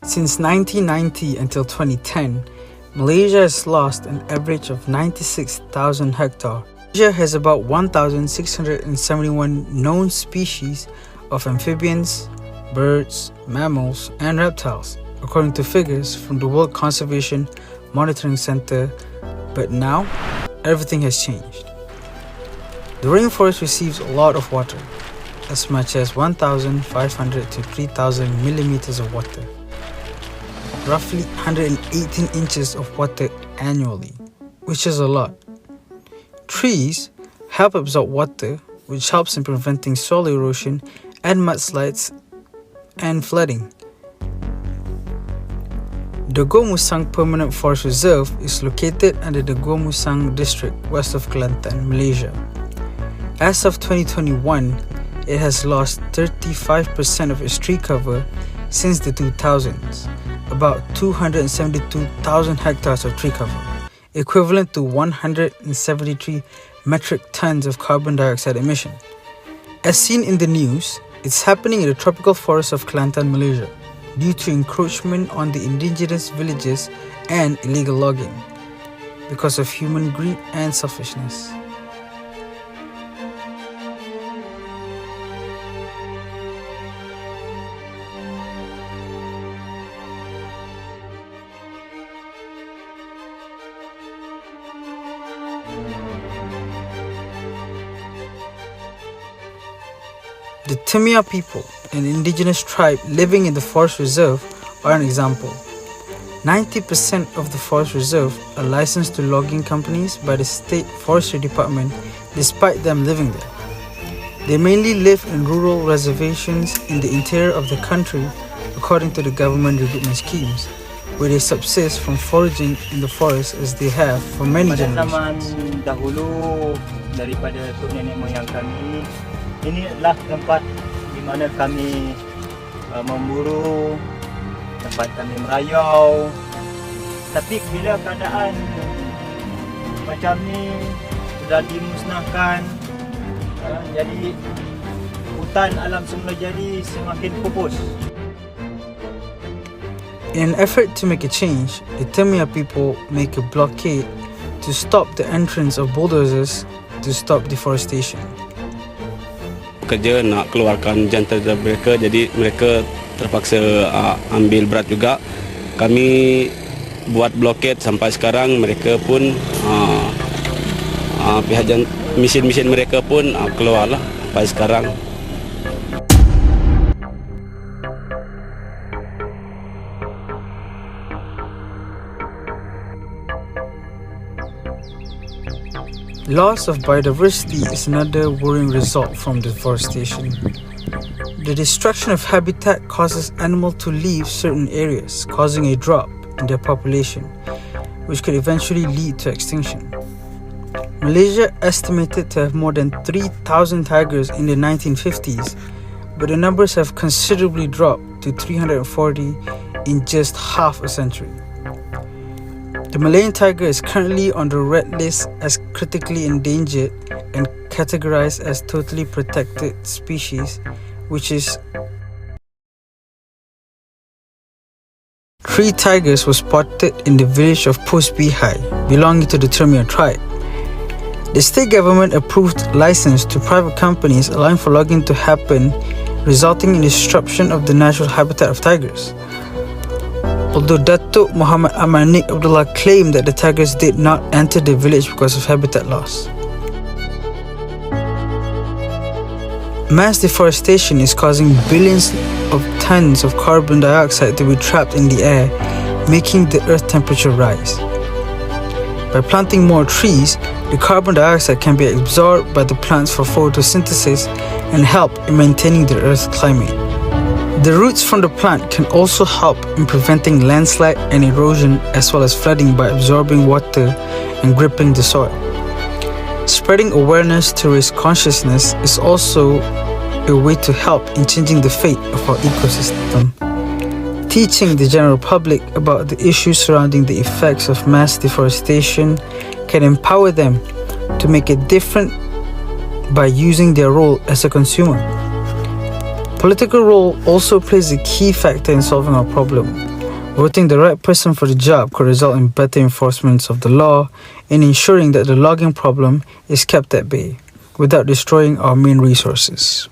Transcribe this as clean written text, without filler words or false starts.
Since 1990 until 2010, Malaysia has lost an average of 96,000 hectares. Malaysia has about 1,671 known species of amphibians, birds, mammals, and reptiles, according to figures from the World Conservation Monitoring Center. But now, everything has changed. The rainforest receives a lot of water, as much as 1,500 to 3,000 millimeters of water, roughly 118 inches of water annually, which is a lot. Trees help absorb water, which helps in preventing soil erosion and mudslides and flooding. The Gua Musang Permanent Forest Reserve is located under the Gua Musang district west of Kelantan, Malaysia. As of 2021, it has lost 35% of its tree cover since the 2000s, about 272,000 hectares of tree cover, equivalent to 173 metric tons of carbon dioxide emission. As seen in the news, it's happening in the tropical forests of Kelantan, Malaysia, due to encroachment on the indigenous villages and illegal logging, because of human greed and selfishness. The Timia people, an indigenous tribe living in the forest reserve, are an example. 90% of the forest reserve are licensed to logging companies by the State Forestry Department, despite them living there. They mainly live in rural reservations in the interior of the country, according to the government recruitment schemes, where they subsist from foraging in the forest as they have for many generations. Zaman dahulu daripada tok nenek moyang kami, ini adalah tempat di mana kami memburu, tempat kami merayau. Tapi bila keadaan macam ni sudah dimusnahkan, jadi hutan alam semula jadi semakin pupus. In an effort to make a change, the Timia people make a blockade to stop the entrance of bulldozers to stop deforestation. Kerja nak keluarkan jantan mereka, jadi mereka terpaksa ambil berat juga. Kami buat blokade sampai sekarang, mereka pun pihak mesin-mesin mereka pun keluarlah sampai sekarang. Loss of biodiversity is another worrying result from deforestation. The destruction of habitat causes animals to leave certain areas, causing a drop in their population, which could eventually lead to extinction. Malaysia estimated to have more than 3,000 tigers in the 1950s, but the numbers have considerably dropped to 340 in just half a century. The Malayan tiger is currently on the red list as critically endangered and categorized as totally protected species, which is 3 tigers were spotted in the village of Post Bihai, belonging to the Timia tribe. The state government approved license to private companies allowing for logging to happen, resulting in disruption of the natural habitat of tigers. Although Datuk Muhammad Aniq Abdullah claimed that the tigers did not enter the village because of habitat loss. Mass deforestation is causing billions of tons of carbon dioxide to be trapped in the air, making the earth temperature rise. By planting more trees, the carbon dioxide can be absorbed by the plants for photosynthesis and help in maintaining the earth's climate. The roots from the plant can also help in preventing landslide and erosion, as well as flooding by absorbing water and gripping the soil. Spreading awareness to raise consciousness is also a way to help in changing the fate of our ecosystem. Teaching the general public about the issues surrounding the effects of mass deforestation can empower them to make a difference by using their role as a consumer. Political role also plays a key factor in solving our problem. Voting the right person for the job could result in better enforcement of the law and ensuring that the logging problem is kept at bay without destroying our main resources.